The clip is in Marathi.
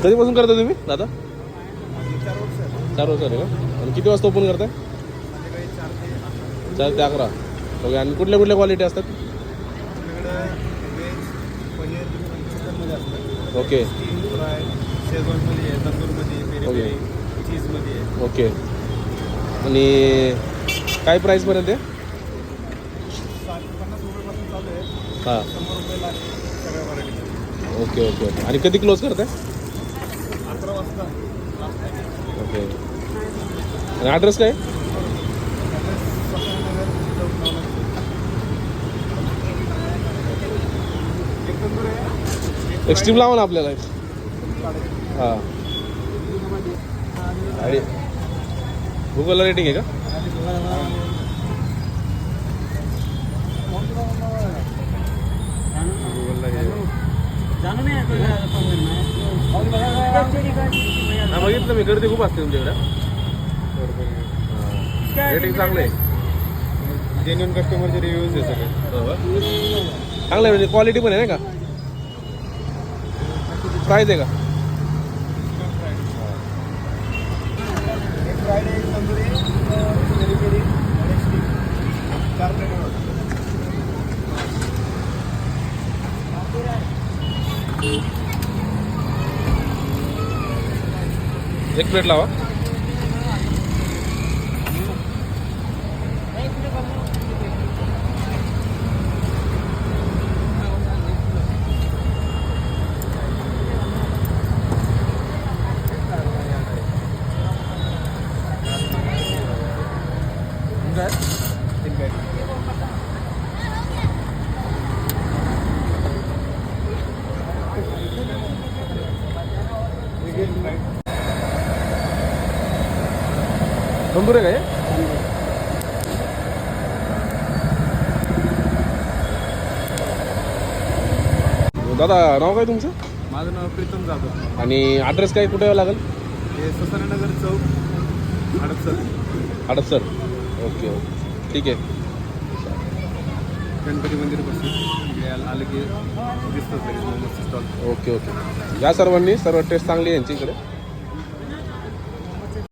कधीपासून करता तुम्ही दादा? 4 वर्ष 4 वर्ष आहे का? आणि किती वाजता ओपन करताय? 4 ते 11. ओके. आणि कुठल्या कुठल्या क्वालिटी असतात? आपल्याकडे व्हेज पनीर चिकनमध्ये असतं. ओके स्टीम फ्राय शेजवानमध्ये आहे, तंदूरमध्ये, पेरी ओके. पेरी चीजमध्ये आहे. ओके. आणि काय प्राईसपर्यंत आहे? 50 रुपयापासून चालू आहे. हां. 100 रुपयाला सगळ्या व्हरायटी. Okay okay okay. आणि कधी क्लोज करताय? 11 वाजता लास्ट टाइम. ओके. आणि ॲड्रेस काय? एक्स्ट्रीम लावा ना आपल्याला. हां. आणि गुगलला रेटिंग आहे का? हा बघितलं मी, गर्दी खूप असते तुमच्याकडे. रेटिंग चांगलं आहे. जेन्युइन कस्टमरचे रिव्ह्यूज आहे सगळे. चांगलं आहे म्हणजे क्वालिटी पण आहे नाही का? प्राईस आहे का? एक फ्रायडे, एक तंदुरी, पेरी पेरी आणि स्टीम 4 प्लेट होतात. एक प्लेट लावा. तंदूर आहे काय? दादा नाव काय तुमचं? माझं नाव प्रीतम जाधव. आणि ॲड्रेस काय कुठे यावं लागेल? हे ससानेनगर चौक हडपसर. ओके ओके ठीक आहे. गणपती मंदिरपासून आलं की दिसतं स्टॉल. Okay okay. या सर्वांनी सर्व टेस्ट चांगली आहे यांची इकडे.